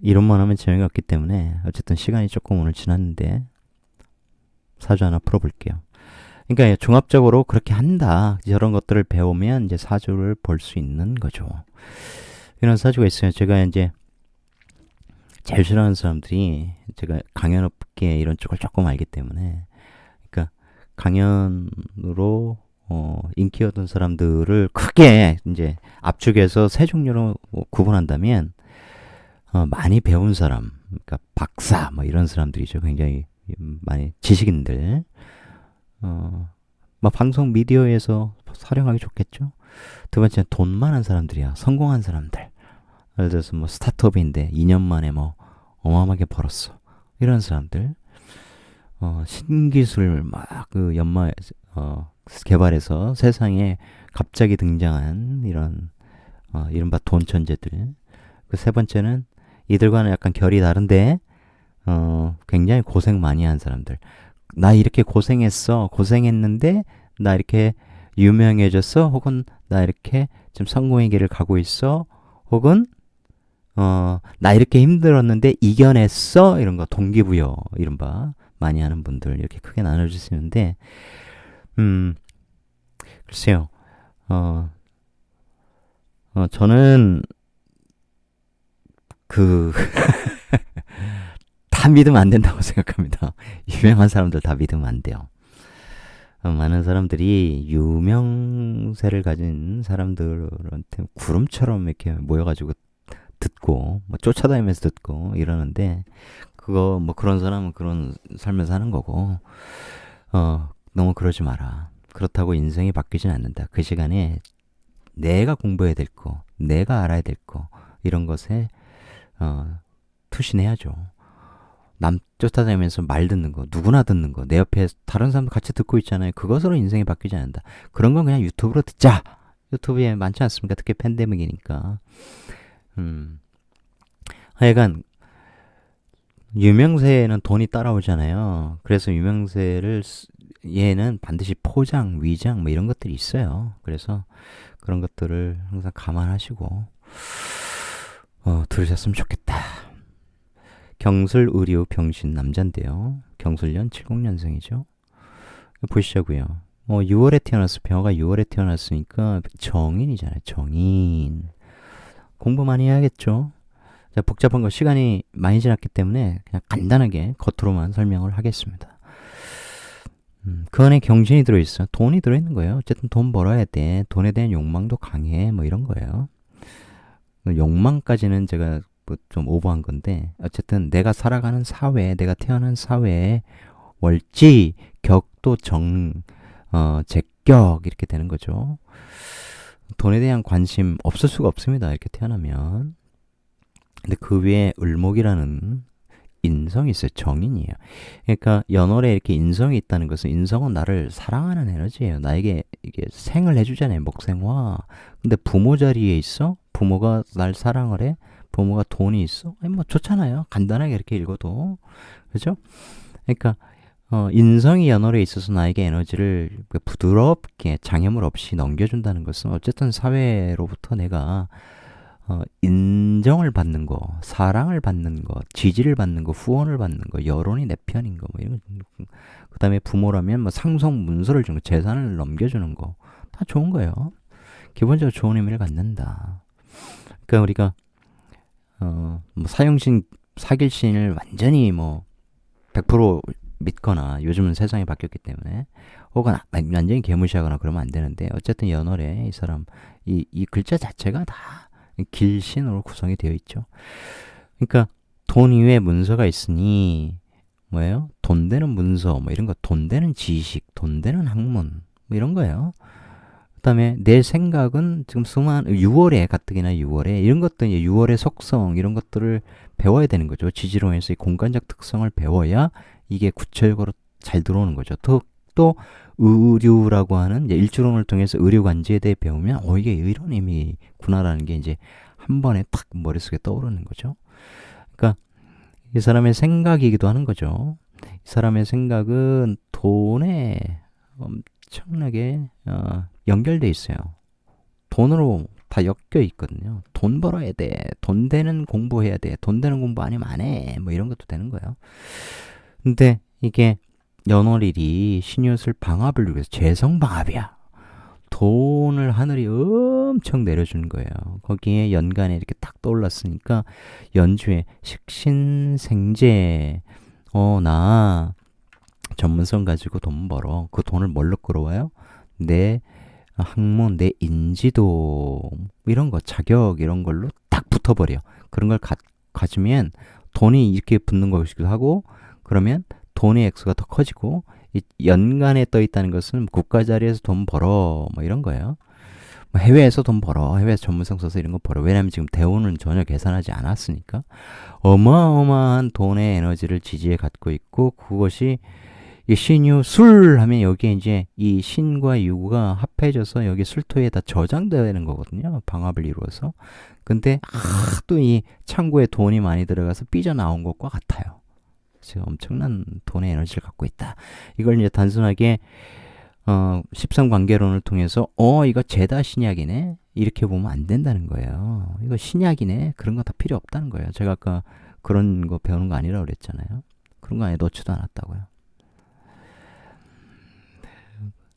이론만 하면 재미가 없기 때문에 어쨌든 시간이 조금 오늘 지났는데 사주 하나 풀어볼게요. 그러니까 종합적으로 그렇게 한다. 저런 것들을 배우면 이제 사주를 볼 수 있는 거죠. 이런 사주가 있어요. 제가 이제 제일 싫어하는 사람들이 제가 강연업계 이런 쪽을 조금 알기 때문에 그러니까 강연으로 인기 얻은 사람들을 크게 이제 압축해서 세 종류로 구분한다면 많이 배운 사람, 그러니까 박사 뭐 이런 사람들이죠. 굉장히 많이 지식인들. 뭐 방송 미디어에서 활용하기 좋겠죠. 두 번째는 돈 많은 사람들이야. 성공한 사람들. 예를 들어서 뭐 스타트업인데 2년 만에 뭐 어마어마하게 벌었어. 이런 사람들. 신기술 막 그 개발해서 세상에 갑자기 등장한 이런 이른바 돈 천재들. 그 세 번째는 이들과는 약간 결이 다른데 굉장히 고생 많이 한 사람들. 나 이렇게 고생했는데 나 이렇게 유명해졌어. 혹은 나 이렇게 좀 성공의 길을 가고 있어. 혹은 나 이렇게 힘들었는데 이겨냈어. 이런 거 동기부여 이른바 많이 하는 분들 이렇게 크게 나눠줄 수 있는데 글쎄요. 저는 다 믿으면 안 된다고 생각합니다. 유명한 사람들 다 믿으면 안 돼요. 많은 사람들이 유명세를 가진 사람들한테 구름처럼 이렇게 모여가지고 듣고 뭐 쫓아다니면서 듣고 이러는데 그거 뭐 그런 사람은 그런 삶을 사는 거고 너무 그러지 마라. 그렇다고 인생이 바뀌진 않는다. 그 시간에 내가 공부해야 될 거, 내가 알아야 될 거 이런 것에 투신해야죠. 남 쫓아다니면서 말 듣는 거, 누구나 듣는 거, 내 옆에 다른 사람도 같이 듣고 있잖아요. 그것으로 인생이 바뀌지 않는다. 그런 건 그냥 유튜브로 듣자. 유튜브에 많지 않습니까? 특히 팬데믹이니까. 하여간 유명세에는 돈이 따라오잖아요. 그래서 유명세를 얘는 반드시 포장, 위장 뭐 이런 것들이 있어요. 그래서 그런 것들을 항상 감안하시고 들으셨으면 좋겠다. 경술, 의류, 병신 남잔데요. 경술년 70년생이죠. 보시자고요. 6월에 태어났어. 병화가 6월에 태어났으니까 정인이잖아요. 정인. 공부 많이 해야겠죠. 자, 복잡한 거 시간이 많이 지났기 때문에 그냥 간단하게 겉으로만 설명을 하겠습니다. 그 안에 경신이 들어있어. 돈이 들어있는 거예요. 어쨌든 돈 벌어야 돼. 돈에 대한 욕망도 강해. 뭐 이런 거예요. 욕망까지는 제가 뭐좀 오버한 건데, 어쨌든 내가 살아가는 사회, 내가 태어난 사회에 월지, 격도 제격 이렇게 되는 거죠. 돈에 대한 관심 없을 수가 없습니다. 이렇게 태어나면. 근데 그 위에 을목이라는 인성이 있어요. 정인이에요. 그러니까 연월에 이렇게 인성이 있다는 것은, 인성은 나를 사랑하는 에너지예요. 나에게 이게 생을 해주잖아요. 목생화. 근데 부모 자리에 있어? 부모가 날 사랑을 해? 부모가 돈이 있어? 아니, 뭐 좋잖아요. 간단하게 이렇게 읽어도. 그죠? 그러니까 인성이 연월에 있어서 나에게 에너지를 부드럽게 장애물 없이 넘겨준다는 것은, 어쨌든 사회로부터 내가 인정을 받는 거, 사랑을 받는 거, 지지를 받는 거, 후원을 받는 거, 여론이 내 편인 거, 뭐 이런 거. 그 다음에 부모라면 뭐 상속 문서를 주는 거, 재산을 넘겨주는 거, 다 좋은 거예요. 기본적으로 좋은 의미를 갖는다. 그러니까 우리가 뭐 사형신, 사길신을 완전히 뭐 100% 믿거나, 요즘은 세상이 바뀌었기 때문에, 혹은 완전히 개무시하거나 그러면 안 되는데, 어쨌든 연월에 이 사람, 이 글자 자체가 다 길신으로 구성이 되어 있죠. 그러니까 돈 이외에 문서가 있으니 뭐예요? 돈 되는 문서, 뭐 이런 거, 돈 되는 지식, 돈 되는 학문, 뭐 이런 거예요. 그 다음에 내 생각은 지금 6월에 가뜩이나 6월에 이런 것들, 이제 6월의 속성 이런 것들을 배워야 되는 거죠. 지지론에서 이 공간적 특성을 배워야 이게 구체적으로 잘 들어오는 거죠. 또 의류라고 하는 이제 일주론을 통해서 의류 관지에 대해 배우면 이게 이런 의미구나라는 게 이제 한 번에 탁 머릿속에 떠오르는 거죠. 그러니까 이 사람의 생각이기도 하는 거죠. 이 사람의 생각은 돈에 엄청나게 연결돼 있어요. 돈으로 다 엮여 있거든요. 돈 벌어야 돼. 돈 되는 공부해야 돼. 돈 되는 공부 아니면 안 해. 뭐 이런 것도 되는 거예요. 근데 이게 연월일이 신유술 방압을 위해서 재성방압이야. 돈을 하늘이 엄청 내려주는 거예요. 거기에 연간에 이렇게 딱 떠올랐으니까 연주에 식신생재, 나 전문성 가지고 돈 벌어. 그 돈을 뭘로 끌어와요? 내 학문, 내 인지도, 이런 거, 자격 이런 걸로 딱 붙어버려. 그런 걸 가지면 돈이 이렇게 붙는 것이기도 하고, 그러면 돈의 액수가 더 커지고, 이 연간에 떠 있다는 것은 국가 자리에서 돈 벌어, 뭐 이런 거예요. 뭐 해외에서 돈 벌어, 해외에서 전문성 써서 이런 거 벌어. 왜냐하면 지금 대우는 전혀 계산하지 않았으니까. 어마어마한 돈의 에너지를 지지에 갖고 있고, 그것이 이 신유 술 하면 여기에 이제 이 신과 유가 합해져서 여기 술토에다 저장되는 거거든요. 방압을 이루어서. 근데 또 이 창고에 돈이 많이 들어가서 삐져나온 것과 같아요. 지금 엄청난 돈의 에너지를 갖고 있다. 이걸 이제 단순하게 13관계론을 통해서 이거 제다 신약이네, 이렇게 보면 안 된다는 거예요. 이거 신약이네, 그런 거 다 필요 없다는 거예요. 제가 아까 그런 거 배우는 거 아니라고 그랬잖아요. 그런 거 아예 넣지도 않았다고요.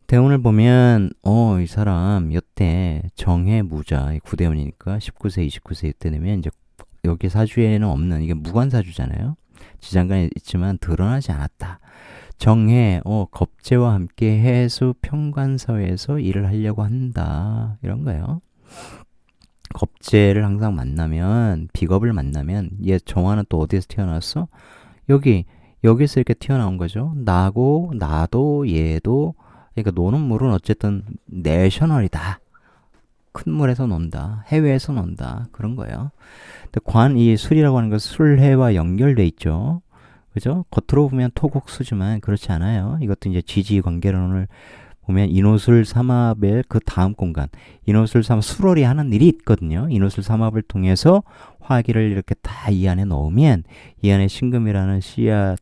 대운을 보면 이 사람 여태 정해 무자, 구대운이니까 19세 29세 이때 되면 이제 여기 사주에는 없는, 이게 무관사주잖아요. 지장간에 있지만 드러나지 않았다. 정해, 겁재와 함께 해수 평관서에서 일을 하려고 한다, 이런 거예요. 겁재를 항상 만나면, 비겁을 만나면, 얘 정화는 또 어디에서 태어났어? 여기서 이렇게 튀어나온 거죠. 나고 나도 얘도. 그러니까 노는 물은 어쨌든 내셔널이다. 큰 물에서 논다. 해외에서 논다. 그런 거예요. 근데 이 술이라고 하는 것은 술해와 연결돼 있죠. 그죠? 겉으로 보면 토곡수지만 그렇지 않아요. 이것도 이제 지지관계론을 보면 인호술 삼합의 그 다음 공간, 인호술 삼합, 수월이 하는 일이 있거든요. 인호술 삼합을 통해서 화기를 이렇게 다 이 안에 넣으면 이 안에 신금이라는 씨앗,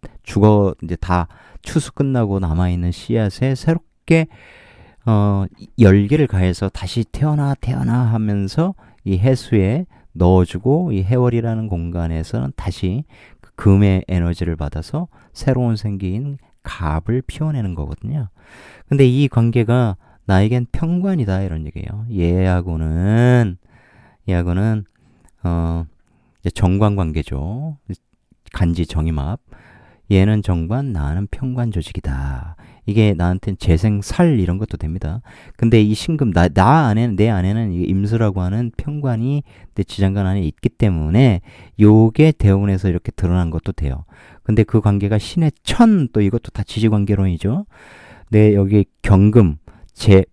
이제 다 추수 끝나고 남아있는 씨앗에 새롭게 열기를 가해서 다시 태어나 하면서 이 해수에 넣어주고, 이 해월이라는 공간에서는 다시 그 금의 에너지를 받아서 새로운 생기인 갑을 피워내는 거거든요. 근데 이 관계가 나에겐 평관이다, 이런 얘기예요. 얘하고는 이제 정관 관계죠. 간지 정임합. 얘는 정관, 나는 평관 조직이다. 이게 나한테는 재생살 이런 것도 됩니다. 근데 이 신금, 내 안에는 이 임수라고 하는 평관이 내 지장간 안에 있기 때문에 요게 대운에서 이렇게 드러난 것도 돼요. 근데 그 관계가 신의 천, 또 이것도 다 지지관계론이죠. 내 여기 경금,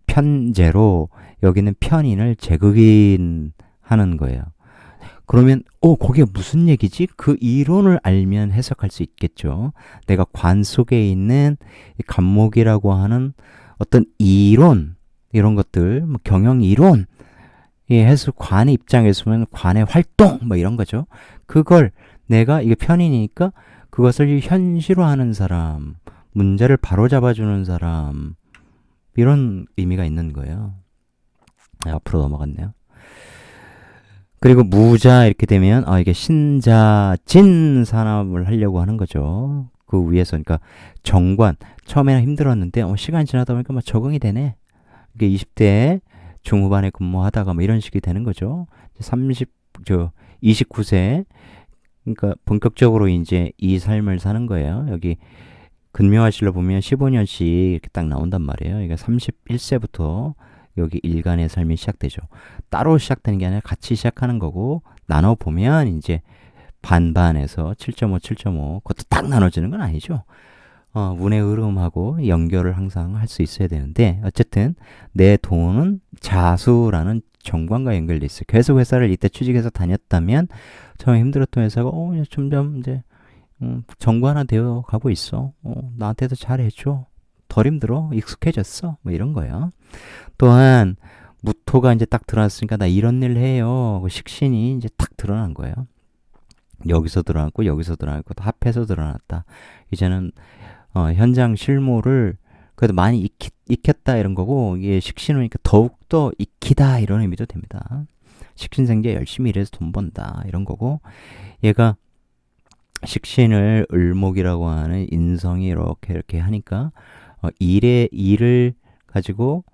편제로 여기는 편인을 재극인하는 거예요. 그러면 거기에 무슨 얘기지? 그 이론을 알면 해석할 수 있겠죠. 내가 관 속에 있는 간목이라고 하는 어떤 이론, 이런 것들, 뭐 경영 이론, 해서 관의 입장에서 보면 관의 활동, 뭐 이런 거죠. 그걸 내가 이게 편인이니까 그것을 현실화하는 사람, 문제를 바로잡아주는 사람, 이런 의미가 있는 거예요. 앞으로 넘어갔네요. 그리고 무자 이렇게 되면 이게 신자진 산업을 하려고 하는 거죠. 그 위에서 그러니까 정관 처음에는 힘들었는데 시간이 지나다 보니까 막 적응이 되네. 이게 20대 중후반에 근무하다가 뭐 이런 식이 되는 거죠. 29세 그러니까 본격적으로 이제 이 삶을 사는 거예요. 여기 근묘화실로 보면 15년씩 이렇게 딱 나온단 말이에요. 그러니까 31세부터 여기 일간의 삶이 시작되죠. 따로 시작되는 게 아니라 같이 시작하는 거고 나눠보면 이제 반반에서 7.5, 7.5 그것도 딱 나눠지는 건 아니죠. 운의 흐름하고 연결을 항상 할 수 있어야 되는데 어쨌든 내 돈은 자수라는 정관과 연결돼 있어요. 계속 회사를 이때 취직해서 다녔다면 처음 힘들었던 회사가 점점 이제 정관화 되어 가고 있어. 나한테도 잘해줘. 덜 힘들어. 익숙해졌어. 뭐 이런 거예요. 또한 무토가 이제 딱 드러났으니까 나 이런 일 해요. 식신이 이제 딱 드러난 거예요. 여기서 드러났고 여기서 드러났고 합해서 드러났다. 이제는 현장 실무를 그래도 많이 익혔다 이런 거고 이게 식신이니까 더욱더 익히다 이런 의미도 됩니다. 식신생제 열심히 일해서 돈 번다 이런 거고 얘가 식신을 을목이라고 하는 인성이 이렇게 하니까 일을 가지고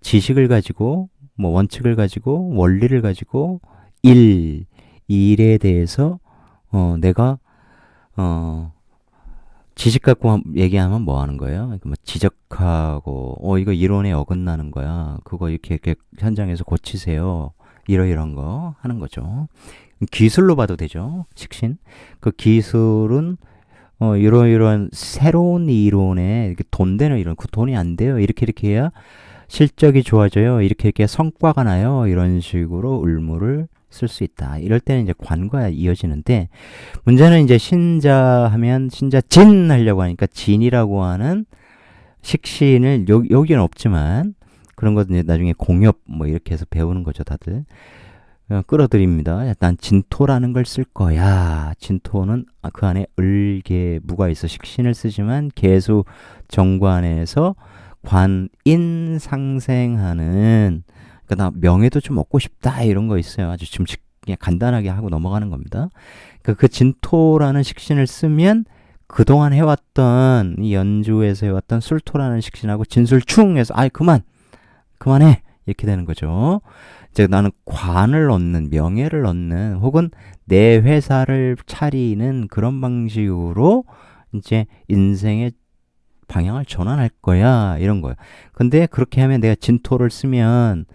지식을 가지고 뭐 원칙을 가지고 원리를 가지고 일에 대해서 내가 지식 갖고 얘기하면 뭐 하는 거예요? 그러니까 뭐 지적하고 이거 이론에 어긋나는 거야. 그거 이렇게 현장에서 고치세요. 이런 거 하는 거죠. 기술로 봐도 되죠. 식신. 그 기술은 이런 새로운 이론에 이렇게 돈 되는 이론, 그 돈이 안 돼요. 이렇게 해야 실적이 좋아져요. 이렇게 성과가 나요. 이런 식으로 을무를 쓸 수 있다. 이럴 때는 이제 관과 이어지는데 문제는 이제 신자 하면 신자진 하려고 하니까 진이라고 하는 식신을 여기는 없지만 그런 것도 이제 나중에 공엽 뭐 이렇게 해서 배우는 거죠. 다들. 끌어들입니다. 난 진토라는 걸 쓸 거야. 진토는 그 안에 을계 무가 있어 식신을 쓰지만 계수 정관에서 관인 상생하는 그러니까 나 명예도 좀 얻고 싶다 이런 거 있어요. 아주 좀 그냥 간단하게 하고 넘어가는 겁니다. 그러니까 그 진토라는 식신을 쓰면 그동안 해왔던 이 연주에서 해왔던 술토라는 식신하고 진술충해서 그만해 이렇게 되는 거죠. 이제 나는 관을 얻는 명예를 얻는 혹은 내 회사를 차리는 그런 방식으로 이제 인생의 방향을 전환할 거야 이런 거예요. 근데 그렇게 하면 내가 진토를 쓰면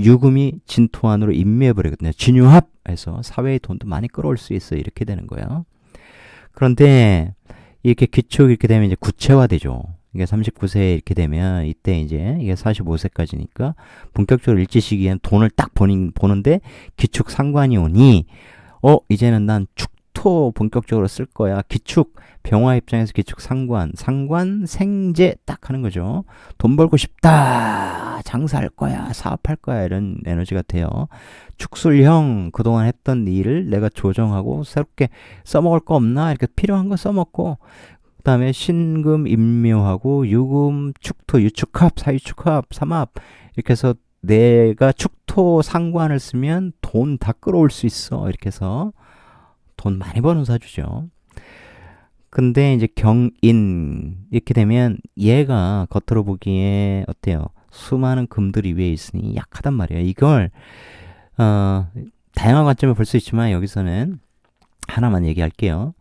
유금이 진토 안으로 임매해버리거든요. 진유합해서 사회의 돈도 많이 끌어올 수 있어 이렇게 되는 거예요. 그런데 이렇게 기축 이렇게 되면 이제 구체화되죠. 이게 39세 이렇게 되면 이때 이제 이게 45세까지니까 본격적으로 일지 시기에는 돈을 딱 보는데 기축 상관이 오니 이제는 난 축토 본격적으로 쓸 거야. 기축 병화 입장에서 기축 상관 생제 딱 하는 거죠. 돈 벌고 싶다. 장사할 거야. 사업할 거야. 이런 에너지 같아요. 축술형 그동안 했던 일을 내가 조정하고 새롭게 써먹을 거 없나? 이렇게 필요한 거 써먹고 그 다음에 신금 임묘하고 유금 축토 유축합 사유축합 삼합 이렇게 해서 내가 축토 상관을 쓰면 돈 다 끌어올 수 있어. 이렇게 해서 돈 많이 버는 사주죠. 근데 이제 경인 이렇게 되면 얘가 겉으로 보기에 어때요? 수많은 금들이 위에 있으니 약하단 말이에요. 이걸 다양한 관점을 볼 수 있지만 여기서는 하나만 얘기할게요.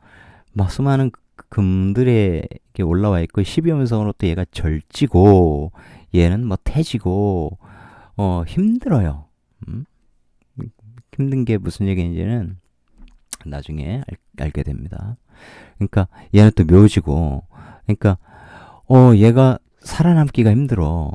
막 수많은 금들에 이렇게 올라와 있고 12운성으로 또 얘가 절지고 얘는 뭐 태지고 힘들어요. 음? 힘든 게 무슨 얘기인지는 나중에 알게 됩니다. 그러니까 얘는 또 묘지고, 그러니까 얘가 살아남기가 힘들어.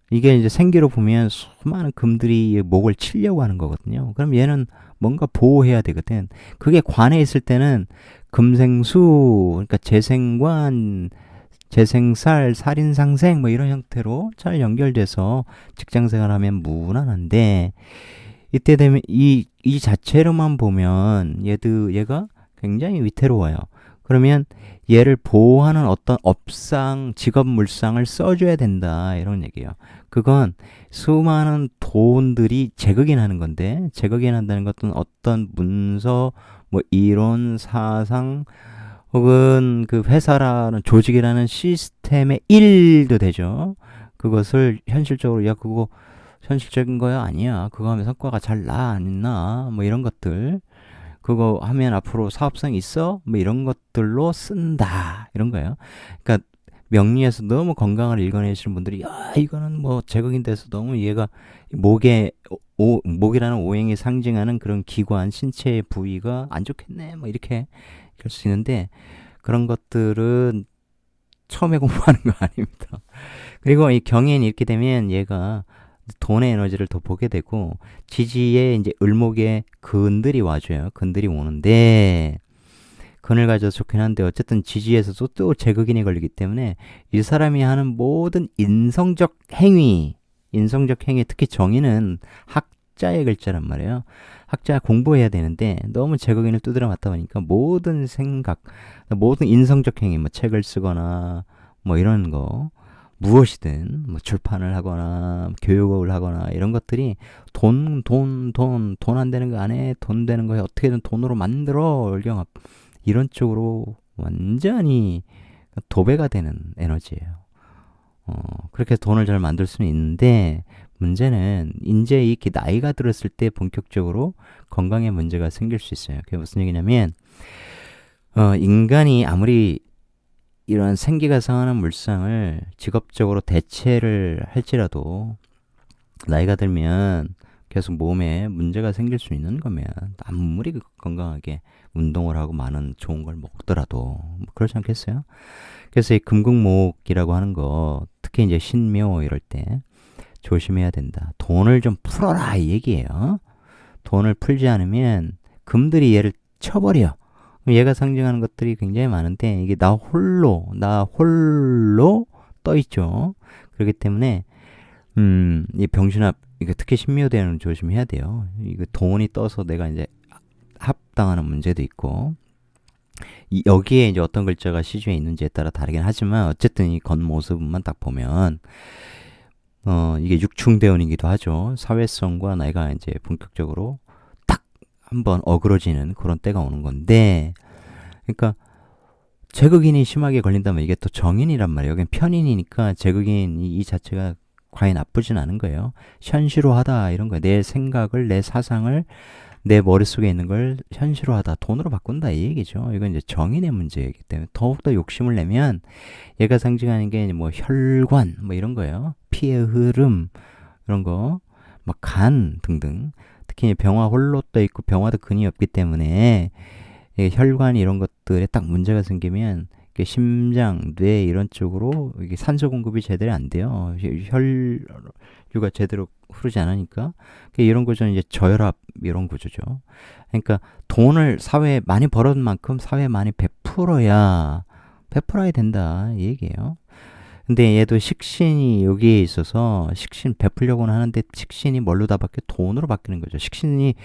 이게 이제 생기로 보면 수많은 금들이 목을 치려고 하는 거거든요. 그럼 얘는 뭔가 보호해야 되거든. 그게 관에 있을 때는 금생수, 그러니까 재생관, 재생살, 살인상생 뭐 이런 형태로 잘 연결돼서 직장생활하면 무난한데, 이때 되면 이 자체로만 보면 얘가 굉장히 위태로워요. 그러면 얘를 보호하는 어떤 업상, 직업 물상을 써줘야 된다. 이런 얘기예요. 그건 수많은 돈들이 재극인하는 건데, 재극인한다는 것은 어떤 문서, 뭐 이론, 사상, 혹은 그 회사라는 조직이라는 시스템의 일도 되죠. 그것을 현실적으로, 야, 그거 현실적인 거야? 아니야. 그거 하면 성과가 잘 나? 안 나? 뭐 이런 것들. 그거 하면 앞으로 사업성 있어? 뭐 이런 것들로 쓴다. 이런 거예요. 그러니까 명리에서 너무 건강을 읽어내시는 분들이, 야, 이거는 뭐 제극인 돼서 너무 얘가 목이라는 오행이 상징하는 그런 기관, 신체의 부위가 안 좋겠네. 뭐 이렇게 할 수 있는데, 그런 것들은 처음에 공부하는 거 아닙니다. 그리고 이 경연이 이렇게 되면 얘가 돈의 에너지를 더 보게 되고, 지지에 이제 을목에 근들이 와줘요. 근들이 오는데, 근을 가져서 좋긴 한데, 어쨌든 지지에서도 또 제극인이 걸리기 때문에 이 사람이 하는 모든 인성적 행위, 특히 정의는 학자의 글자란 말이에요. 학자 공부해야 되는데 너무 제극인을 두드려 맞다 보니까 모든 생각, 모든 인성적 행위, 뭐 책을 쓰거나 뭐 이런 거, 무엇이든 뭐 출판을 하거나 교육을 하거나 이런 것들이 돈 안 되는 거 안 해, 돈 되는 거에 어떻게든 돈으로 만들어 월경합, 이런 쪽으로 완전히 도배가 되는 에너지예요. 그렇게 해서 돈을 잘 만들 수는 있는데, 문제는 이제 이렇게 나이가 들었을 때 본격적으로 건강에 문제가 생길 수 있어요. 그게 무슨 얘기냐면, 인간이 아무리 이런 생기가 상하는 물상을 직업적으로 대체를 할지라도 나이가 들면 계속 몸에 문제가 생길 수 있는 거면, 아무리 건강하게 운동을 하고 많은 좋은 걸 먹더라도 그렇지 않겠어요? 그래서 이 금국목이라고 하는 거, 특히 이제 신묘 이럴 때 조심해야 된다. 돈을 좀 풀어라 이 얘기예요. 돈을 풀지 않으면 금들이 얘를 쳐버려. 얘가 상징하는 것들이 굉장히 많은데, 이게 나 홀로 떠 있죠. 그렇기 때문에 이 병신합, 이거 특히 신묘대는 조심해야 돼요. 이거 돈이 떠서 내가 이제 합당하는 문제도 있고, 여기에 이제 어떤 글자가 시주에 있는지에 따라 다르긴 하지만, 어쨌든 이 겉모습만 딱 보면 이게 육충대운이기도 하죠. 사회성과 나이가 이제 본격적으로 딱 한번 어그러지는 그런 때가 오는 건데, 그러니까 제극인이 심하게 걸린다면 이게 또 정인이란 말이에요. 여긴 편인이니까 제극인 이 자체가 과연 나쁘진 않은 거예요. 현실화하다 이런 거예요. 내 생각을, 내 사상을, 내 머릿속에 있는 걸 현실화하다, 돈으로 바꾼다 이 얘기죠. 이건 이제 정인의 문제이기 때문에 더욱더 욕심을 내면, 얘가 상징하는 게 뭐 혈관 뭐 이런 거예요. 피의 흐름 이런 거, 막 간 등등. 특히 병화 홀로 떠 있고 병화도 근이 없기 때문에 혈관 이런 것들에 딱 문제가 생기면 심장, 뇌 이런 쪽으로 이게 산소 공급이 제대로 안 돼요. 혈류가 제대로 흐르지 않으니까. 이런 구조는 이제 저혈압 이런 구조죠. 그러니까 돈을 사회에 많이 벌어둔 만큼 사회에 많이 베풀어야 된다 이 얘기예요. 근데 얘도 식신이 여기에 있어서 식신 베풀려고는 하는데, 식신이 뭘로 다 바뀌어? 돈으로 바뀌는 거죠. 식신이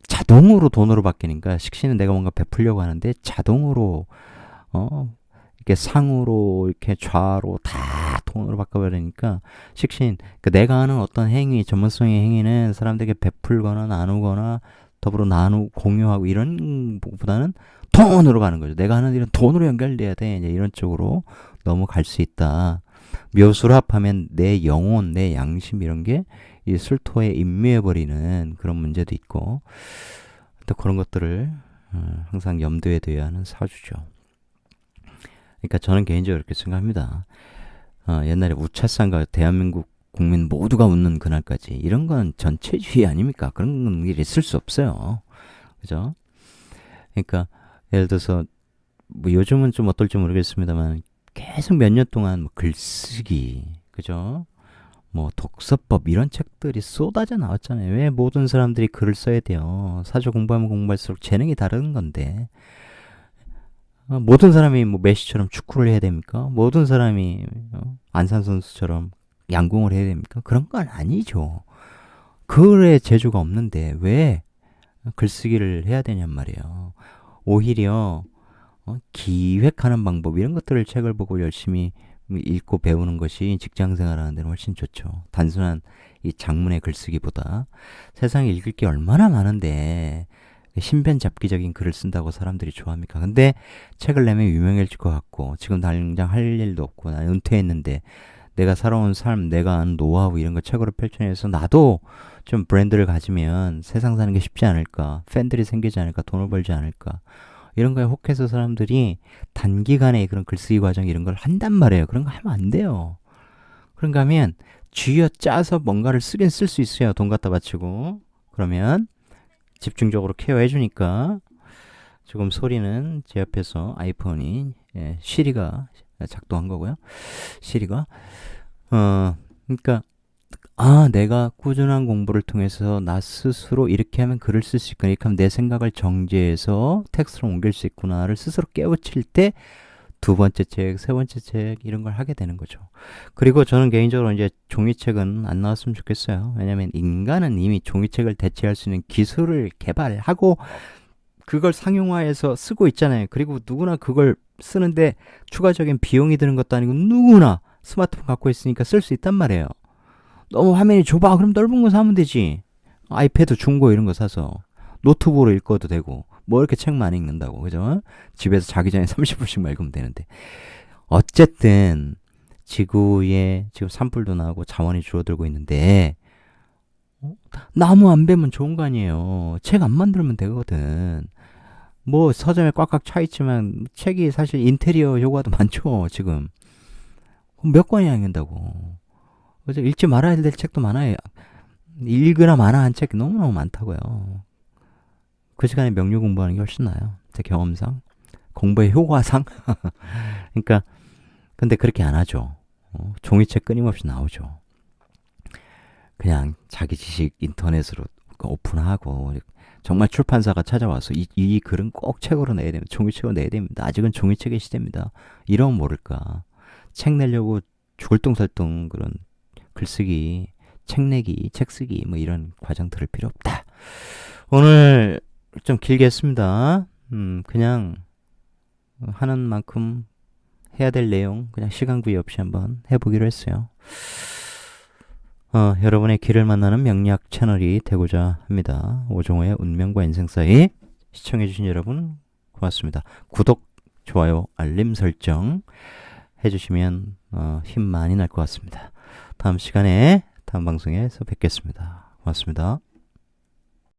자동으로 돈으로 바뀌니까, 식신은 내가 뭔가 베풀려고 하는데 자동으로 이렇게 상으로 이렇게 좌로 다 돈으로 바꿔버리니까, 식신, 그러니까 내가 하는 어떤 행위, 전문성의 행위는 사람들에게 베풀거나 나누거나 더불어 공유하고 이런 보다는 돈으로 가는 거죠. 내가 하는 일은 돈으로 연결돼야 돼. 이제 이런 쪽으로 넘어갈 수 있다. 묘술합하면 내 영혼, 내 양심 이런 게 이 술토에 임묘해버리는 그런 문제도 있고, 또 그런 것들을 항상 염두에 둬야 하는 사주죠. 그러니까 저는 개인적으로 그렇게 생각합니다. 옛날에 우차상가 대한민국 국민 모두가 웃는 그날까지 이런 건 전체주의 아닙니까? 그런 일이 있을 수 없어요. 그죠? 그러니까 예를 들어서 뭐 요즘은 좀 어떨지 모르겠습니다만 계속 몇 년 동안 뭐 글쓰기, 그죠? 뭐 독서법 이런 책들이 쏟아져 나왔잖아요. 왜 모든 사람들이 글을 써야 돼요? 사주 공부하면 공부할수록 재능이 다른 건데 모든 사람이 뭐 메시처럼 축구를 해야 됩니까? 모든 사람이 안산 선수처럼 양궁을 해야 됩니까? 그런 건 아니죠. 글에 재주가 없는데 왜 글쓰기를 해야 되냔 말이에요. 오히려 기획하는 방법 이런 것들을 책을 보고 열심히 읽고 배우는 것이 직장 생활하는 데는 훨씬 좋죠. 단순한 이 장문의 글쓰기보다 세상에 읽을 게 얼마나 많은데 신변 잡기적인 글을 쓴다고 사람들이 좋아합니까? 근데 책을 내면 유명해질 것 같고 지금 당장 할 일도 없고 난 은퇴했는데 내가 살아온 삶, 내가 아는 노하우 이런 거 책으로 펼쳐내서 나도 좀 브랜드를 가지면 세상 사는 게 쉽지 않을까? 팬들이 생기지 않을까? 돈을 벌지 않을까? 이런 거에 혹해서 사람들이 단기간에 그런 글쓰기 과정 이런 걸 한단 말이에요. 그런 거 하면 안 돼요. 그런가 하면 쥐어 짜서 뭔가를 쓰긴 쓸 수 있어요. 돈 갖다 바치고. 그러면 집중적으로 케어해 주니까 지금 소리는 제 옆에서 아이폰이 시리가 작동한 거고요. 시리가 그러니까 내가 꾸준한 공부를 통해서 나 스스로 이렇게 하면 글을 쓸 수 있구나. 이렇게 하면 내 생각을 정제해서 텍스트로 옮길 수 있구나를 스스로 깨우칠 때 두 번째 책, 세 번째 책 이런 걸 하게 되는 거죠. 그리고 저는 개인적으로 이제 종이책은 안 나왔으면 좋겠어요. 왜냐하면 인간은 이미 종이책을 대체할 수 있는 기술을 개발하고 그걸 상용화해서 쓰고 있잖아요. 그리고 누구나 그걸 쓰는데 추가적인 비용이 드는 것도 아니고 누구나 스마트폰 갖고 있으니까 쓸 수 있단 말이에요. 너무 화면이 좁아. 그럼 넓은 거 사면 되지. 아이패드 중고 이런 거 사서 노트북으로 읽어도 되고 뭐 이렇게 책 많이 읽는다고, 그죠? 집에서 자기 전에 30분씩 읽으면 되는데 어쨌든 지구에 지금 산불도 나고 자원이 줄어들고 있는데 나무 안 베면 좋은 거 아니에요. 책 안 만들면 되거든. 뭐 서점에 꽉꽉 차 있지만 책이 사실 인테리어 효과도 많죠. 지금 몇 권이나 읽는다고. 그래서 읽지 말아야 될 책도 많아요. 읽으나 마나 한 책 너무너무 많다고요. 그 시간에 명료 공부하는 게 훨씬 나아요. 제 경험상. 공부의 효과상. 그러니까 근데 그렇게 안 하죠. 종이책 끊임없이 나오죠. 그냥 자기 지식 인터넷으로 오픈하고 정말 출판사가 찾아와서 이 글은 꼭 책으로 내야 됩니다. 종이책으로 내야 됩니다. 아직은 종이책의 시대입니다. 이러면 모를까. 책 내려고 죽을똥살똥 그런 글쓰기, 책 내기, 책 쓰기 뭐 이런 과정 들을 필요 없다. 오늘 좀 길게 했습니다. 그냥 하는 만큼 해야 될 내용 그냥 시간 구애 없이 한번 해보기로 했어요. 여러분의 길을 만나는 명리학 채널이 되고자 합니다. 오종호의 운명과 인생 사이 시청해주신 여러분 고맙습니다. 구독, 좋아요, 알림 설정 해주시면 힘 많이 날 것 같습니다. 다음 시간에 다음 방송에서 뵙겠습니다. 고맙습니다.